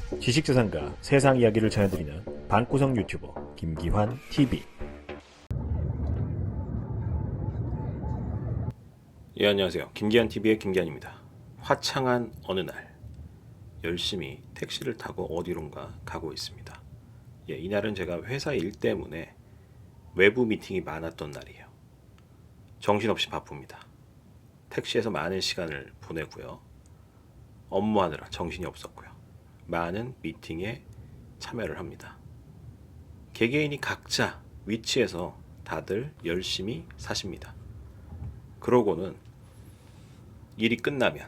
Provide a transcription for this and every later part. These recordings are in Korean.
지식재산가 세상 이야기를 전해드리는 방구석 유튜버 김기환 TV. 예, 안녕하세요. 김기환 TV의 김기환입니다. 화창한 어느 날 열심히 택시를 타고 어디론가 가고 있습니다. 예, 이날은 제가 회사 일 때문에 외부 미팅이 많았던 날이에요. 정신없이 바쁩니다. 택시에서 많은 시간을 보내고요. 업무하느라 정신이 없었고요. 많은 미팅에 참여를 합니다. 개개인이 각자 위치에서 다들 열심히 사십니다. 그러고는 일이 끝나면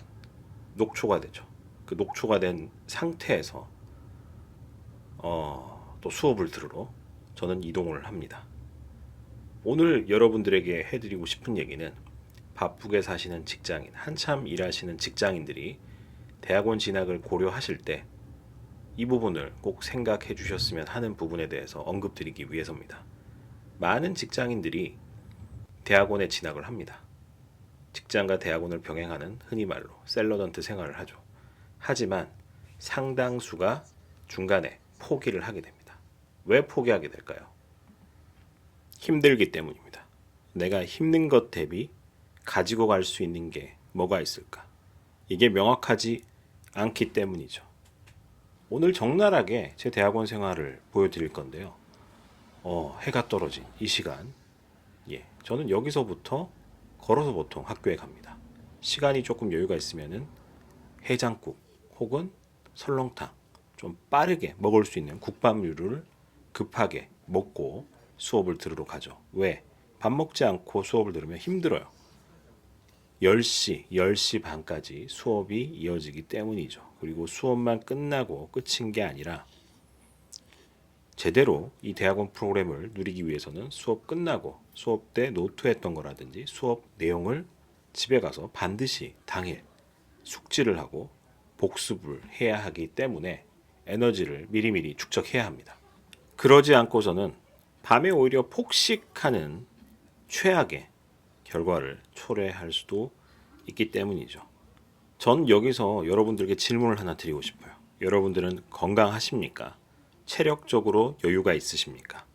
녹초가 되죠. 그 녹초가 된 상태에서 또 수업을 들으러 저는 이동을 합니다. 오늘 여러분들에게 해드리고 싶은 얘기는 바쁘게 사시는 직장인, 한참 일하시는 직장인들이 대학원 진학을 고려하실 때 이 부분을 꼭 생각해 주셨으면 하는 부분에 대해서 언급드리기 위해서입니다. 많은 직장인들이 대학원에 진학을 합니다. 직장과 대학원을 병행하는 흔히 말로 샐러던트 생활을 하죠. 하지만 상당수가 중간에 포기를 하게 됩니다. 왜 포기하게 될까요? 힘들기 때문입니다. 내가 힘든 것 대비 가지고 갈 수 있는 게 뭐가 있을까? 이게 명확하지 않기 때문이죠. 오늘 적나라하게 제 대학원 생활을 보여드릴 건데요. 해가 떨어진 이 시간, 저는 여기서부터 걸어서 보통 학교에 갑니다. 시간이 조금 여유가 있으면은 해장국 혹은 설렁탕, 좀 빠르게 먹을 수 있는 국밥류를 급하게 먹고 수업을 들으러 가죠. 왜? 밥 먹지 않고 수업을 들으면 힘들어요. 10시, 10시 반까지 수업이 이어지기 때문이죠. 그리고 수업만 끝나고 끝인 게 아니라 제대로 이 대학원 프로그램을 누리기 위해서는 수업 끝나고 수업 때 노트했던 거라든지 수업 내용을 집에 가서 반드시 당일 숙지를 하고 복습을 해야 하기 때문에 에너지를 미리미리 축적해야 합니다. 그러지 않고서는 밤에 오히려 폭식하는 최악의 결과를 초래할 수도 있기 때문이죠. 전 여기서 여러분들에게 질문을 하나 드리고 싶어요. 여러분들은 건강하십니까? 체력적으로 여유가 있으십니까?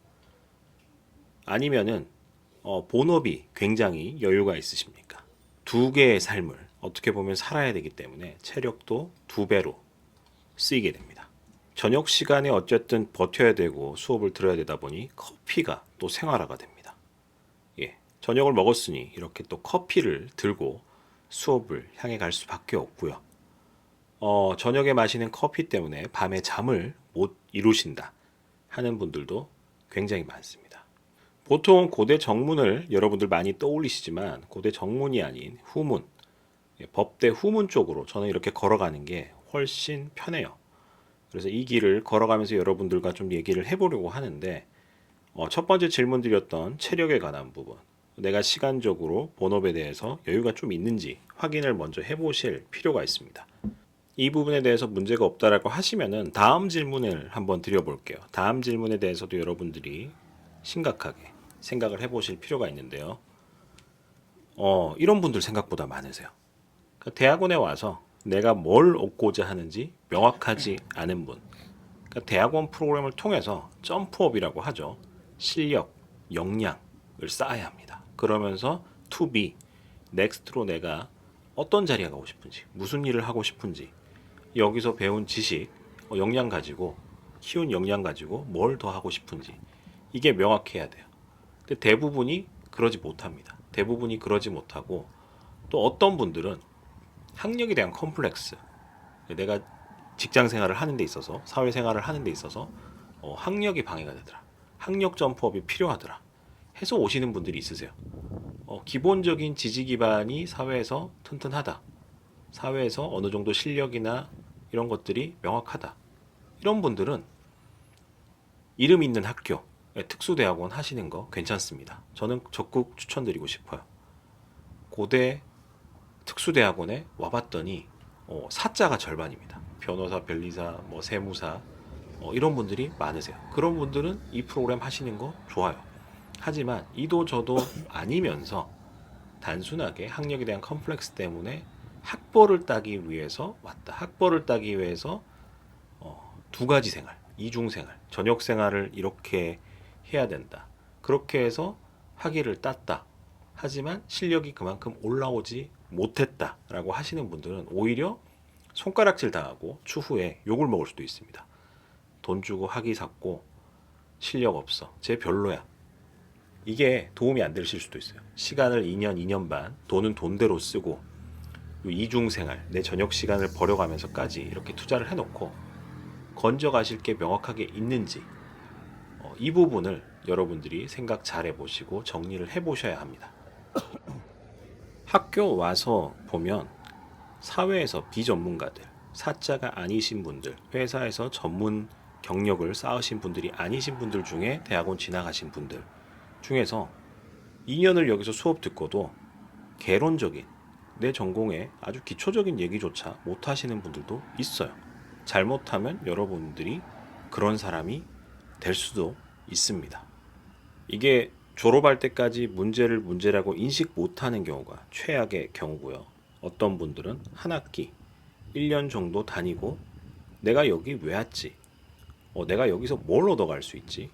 아니면은 본업이 굉장히 여유가 있으십니까? 두 개의 삶을 어떻게 보면 살아야 되기 때문에 체력도 두 배로 쓰이게 됩니다. 저녁 시간에 어쨌든 버텨야 되고 수업을 들어야 되다 보니 커피가 또 생활화가 됩니다. 저녁을 먹었으니 이렇게 또 커피를 들고 수업을 향해 갈 수밖에 없고요. 저녁에 마시는 커피 때문에 밤에 잠을 못 이루신다 하는 분들도 굉장히 많습니다. 보통 고대 정문을 여러분들 많이 떠올리시지만 고대 정문이 아닌 후문, 법대 후문 쪽으로 저는 이렇게 걸어가는 게 훨씬 편해요. 그래서 이 길을 걸어가면서 여러분들과 좀 얘기를 해보려고 하는데 첫 번째 질문 드렸던 체력에 관한 부분, 내가 시간적으로 본업에 대해서 여유가 좀 있는지 확인을 먼저 해보실 필요가 있습니다. 이 부분에 대해서 문제가 없다라고 하시면은 다음 질문을 한번 드려볼게요. 다음 질문에 대해서도 여러분들이 심각하게 생각을 해보실 필요가 있는데요. 이런 분들 생각보다 많으세요. 그러니까 대학원에 와서 내가 뭘 얻고자 하는지 명확하지 않은 분. 그러니까 대학원 프로그램을 통해서 점프업이라고 하죠. 실력, 역량을 쌓아야 합니다. 그러면서 to be, next로 내가 어떤 자리에 가고 싶은지, 무슨 일을 하고 싶은지, 여기서 배운 지식, 역량 가지고, 키운 역량 가지고 뭘 더 하고 싶은지, 이게 명확해야 돼요. 근데 대부분이 그러지 못합니다. 대부분이 그러지 못하고, 또 어떤 분들은 학력에 대한 컴플렉스, 내가 직장 생활을 하는 데 있어서, 사회 생활을 하는 데 있어서 학력이 방해가 되더라. 학력 점프업이 필요하더라. 해서 오시는 분들이 있으세요. 기본적인 지지 기반이 사회에서 튼튼하다. 사회에서 어느 정도 실력이나 이런 것들이 명확하다. 이런 분들은 이름 있는 학교, 특수대학원 하시는 거 괜찮습니다. 저는 적극 추천드리고 싶어요. 고대 특수대학원에 와봤더니 사자가 절반입니다. 변호사, 변리사, 세무사 이런 분들이 많으세요. 그런 분들은 이 프로그램 하시는 거 좋아요. 하지만 이도 저도 아니면서 단순하게 학력에 대한 컴플렉스 때문에 학벌을 따기 위해서 왔다. 학벌을 따기 위해서 두 가지 생활, 이중 생활, 저녁 생활을 이렇게 해야 된다. 그렇게 해서 학위를 땄다. 하지만 실력이 그만큼 올라오지 못했다라고 하시는 분들은 오히려 손가락질 당하고 추후에 욕을 먹을 수도 있습니다. 돈 주고 학위 샀고 실력 없어. 쟤 별로야. 이게 도움이 안 되실 수도 있어요. 시간을 2년, 2년 반, 돈은 돈대로 쓰고 이중 생활, 내 저녁 시간을 버려가면서까지 이렇게 투자를 해놓고 건져가실 게 명확하게 있는지 이 부분을 여러분들이 생각 잘 해보시고 정리를 해보셔야 합니다. 학교 와서 보면 사회에서 비전문가들, 사자가 아니신 분들, 회사에서 전문 경력을 쌓으신 분들이 아니신 분들 중에 대학원 지나가신 분들 중에서 2년을 여기서 수업 듣고도 개론적인 내 전공의 아주 기초적인 얘기조차 못 하시는 분들도 있어요. 잘못하면 여러분들이 그런 사람이 될 수도 있습니다. 이게 졸업할 때까지 문제를 문제라고 인식 못하는 경우가 최악의 경우고요. 어떤 분들은 한 학기 1년 정도 다니고 내가 여기 왜 왔지? 내가 여기서 뭘 얻어갈 수 있지?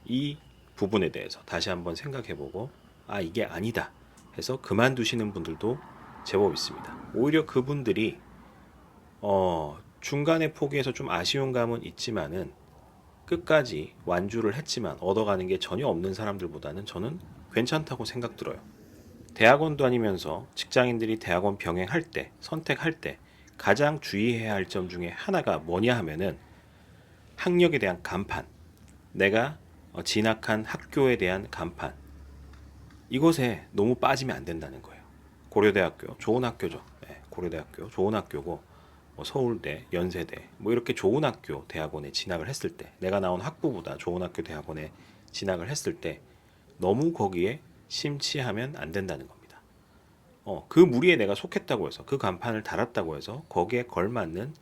이 부분에 대해서 다시 한번 생각해보고 이게 아니다 해서 그만두시는 분들도 제법 있습니다. 오히려 그분들이 중간에 포기해서 좀 아쉬운 감은 있지만은 끝까지 완주를 했지만 얻어가는 게 전혀 없는 사람들보다는 저는 괜찮다고 생각 들어요. 대학원 다니면서 직장인들이 대학원 병행할 때, 선택할 때 가장 주의해야 할 점 중에 하나가 뭐냐 하면은 학력에 대한 간판, 내가 진학한 학교에 대한 간판, 이것에 너무 빠지면 안 된다는 거예요. 고려대학교 좋은 학교죠. 네, 고려대학교 좋은 학교고 서울대, 연세대 이렇게 좋은 학교 대학원에 진학을 했을 때 내가 나온 학부보다 좋은 학교 대학원에 진학을 했을 때 너무 거기에 심취하면 안 된다는 겁니다. 그 무리에 내가 속했다고 해서 그 간판을 달았다고 해서 거기에 걸맞는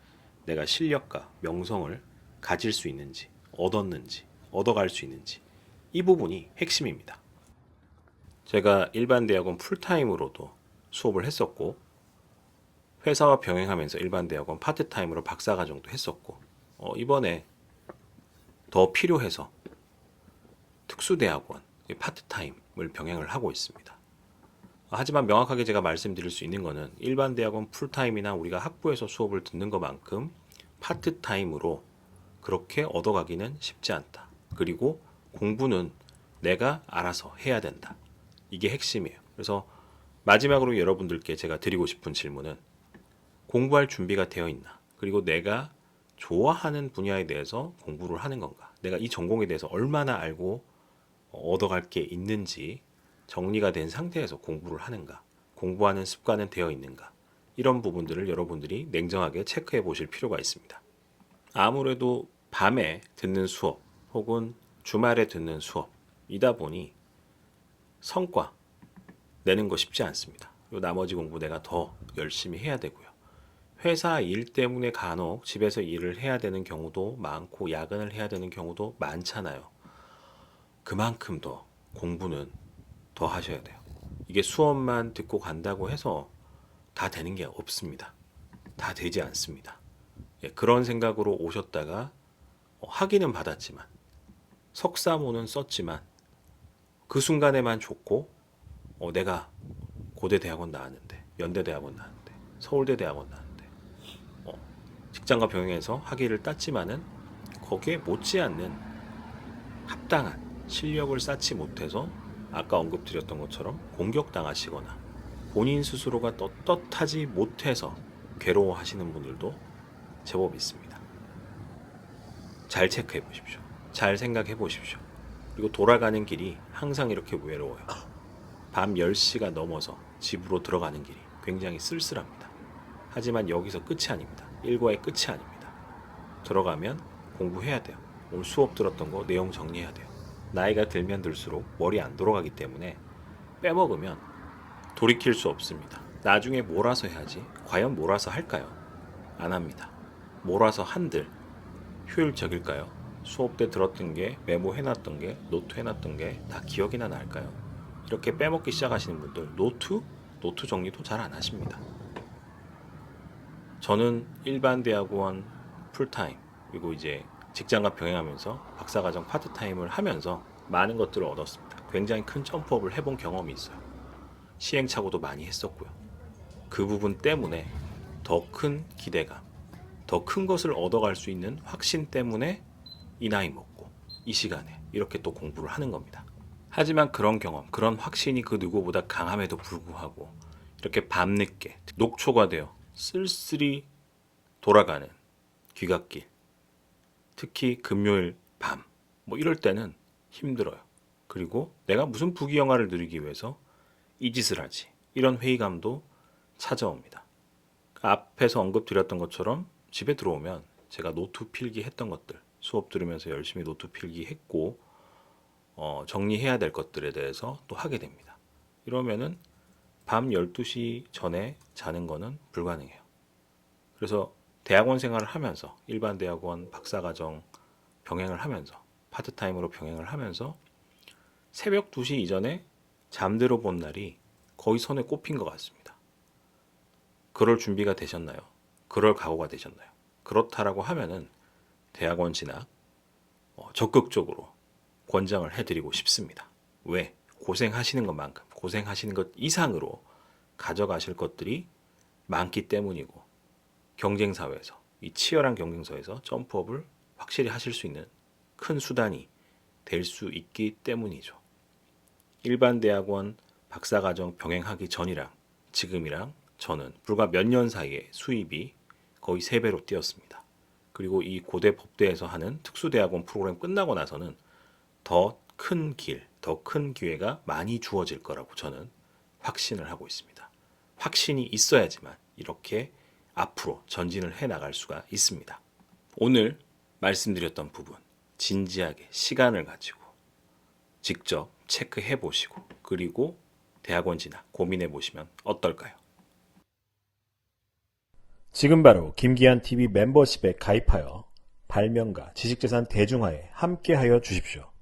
내가 실력과 명성을 가질 수 있는지 얻었는지 얻어갈 수 있는지 이 부분이 핵심입니다. 제가 일반 대학원 풀타임으로도 수업을 했었고 회사와 병행하면서 일반 대학원 파트타임으로 박사과정도 했었고 이번에 더 필요해서 특수대학원 파트타임을 병행을 하고 있습니다. 하지만 명확하게 제가 말씀드릴 수 있는 것은 일반 대학원 풀타임이나 우리가 학부에서 수업을 듣는 것만큼 파트타임으로 그렇게 얻어가기는 쉽지 않다. 그리고 공부는 내가 알아서 해야 된다. 이게 핵심이에요. 그래서 마지막으로 여러분들께 제가 드리고 싶은 질문은 공부할 준비가 되어 있나? 그리고 내가 좋아하는 분야에 대해서 공부를 하는 건가? 내가 이 전공에 대해서 얼마나 알고 얻어갈 게 있는지 정리가 된 상태에서 공부를 하는가? 공부하는 습관은 되어 있는가? 이런 부분들을 여러분들이 냉정하게 체크해 보실 필요가 있습니다. 아무래도 밤에 듣는 수업 혹은 주말에 듣는 수업이다 보니 성과 내는 거 쉽지 않습니다. 그리고 나머지 공부 내가 더 열심히 해야 되고요. 회사 일 때문에 간혹 집에서 일을 해야 되는 경우도 많고 야근을 해야 되는 경우도 많잖아요. 그만큼 더 공부는 더 하셔야 돼요. 이게 수업만 듣고 간다고 해서 다 되는 게 없습니다. 다 되지 않습니다. 그런 생각으로 오셨다가 학위는 받았지만 석사모는 썼지만 그 순간에만 좋고 내가 고대 대학원 나왔는데 연대 대학원 나왔는데 서울대 대학원 나왔는데 직장과 병행해서 학위를 땄지만은 거기에 못지않는 합당한 실력을 쌓지 못해서 아까 언급드렸던 것처럼 공격당하시거나 본인 스스로가 떳떳하지 못해서 괴로워하시는 분들도 제법 있습니다. 잘 체크해 보십시오. 잘 생각해 보십시오. 그리고 돌아가는 길이 항상 이렇게 외로워요. 밤 10시가 넘어서 집으로 들어가는 길이 굉장히 쓸쓸합니다. 하지만 여기서 끝이 아닙니다. 일과의 끝이 아닙니다. 들어가면 공부해야 돼요. 오늘 수업 들었던 거 내용 정리해야 돼요. 나이가 들면 들수록 머리 안 돌아가기 때문에 빼먹으면 돌이킬 수 없습니다. 나중에 몰아서 해야지. 과연 몰아서 할까요? 안 합니다. 몰아서 한들 효율적일까요? 수업 때 들었던 게 메모해놨던 게 노트 해놨던 게 다 기억이나 날까요? 이렇게 빼먹기 시작하시는 분들 노트 정리도 잘 안 하십니다. 저는 일반 대학원 풀타임 그리고 이제 직장과 병행하면서 박사과정 파트타임을 하면서 많은 것들을 얻었습니다. 굉장히 큰 점프업을 해본 경험이 있어요. 시행착오도 많이 했었고요. 그 부분 때문에 더 큰 기대감, 더 큰 것을 얻어갈 수 있는 확신 때문에 이 나이 먹고 이 시간에 이렇게 또 공부를 하는 겁니다. 하지만 그런 경험, 그런 확신이 그 누구보다 강함에도 불구하고 이렇게 밤늦게 녹초가 되어 쓸쓸히 돌아가는 귀갓길, 특히 금요일 밤, 뭐 이럴 때는 힘들어요. 그리고 내가 무슨 부귀영화를 누리기 위해서 이 짓을 하지, 이런 회의감도 찾아옵니다. 앞에서 언급드렸던 것처럼 집에 들어오면 제가 노트 필기 했던 것들, 수업 들으면서 열심히 노트 필기 했고 정리해야 될 것들에 대해서 또 하게 됩니다. 이러면은 밤 12시 전에 자는 거는 불가능해요. 그래서 대학원 생활을 하면서 일반 대학원 박사과정 병행을 하면서 파트타임으로 병행을 하면서 새벽 2시 이전에 잠들어 본 날이 거의 손에 꼽힌 것 같습니다. 그럴 준비가 되셨나요? 그럴 각오가 되셨나요? 그렇다라고 하면은 대학원 진학 적극적으로 권장을 해드리고 싶습니다. 왜? 고생하시는 것만큼, 고생하시는 것 이상으로 가져가실 것들이 많기 때문이고, 경쟁사회에서, 이 치열한 경쟁사에서 점프업을 확실히 하실 수 있는 큰 수단이 될 수 있기 때문이죠. 일반 대학원 박사과정 병행하기 전이랑 지금이랑 저는 불과 몇 년 사이에 수입이 거의 3배로 뛰었습니다. 그리고 이 고대 법대에서 하는 특수대학원 프로그램 끝나고 나서는 더 큰 길, 더 큰 기회가 많이 주어질 거라고 저는 확신을 하고 있습니다. 확신이 있어야지만 이렇게 앞으로 전진을 해 나갈 수가 있습니다. 오늘 말씀드렸던 부분 진지하게 시간을 가지고 직접 체크해 보시고 그리고 대학원 진학 고민해 보시면 어떨까요? 지금 바로 김기한 TV 멤버십에 가입하여 발명가 지식재산 대중화에 함께하여 주십시오.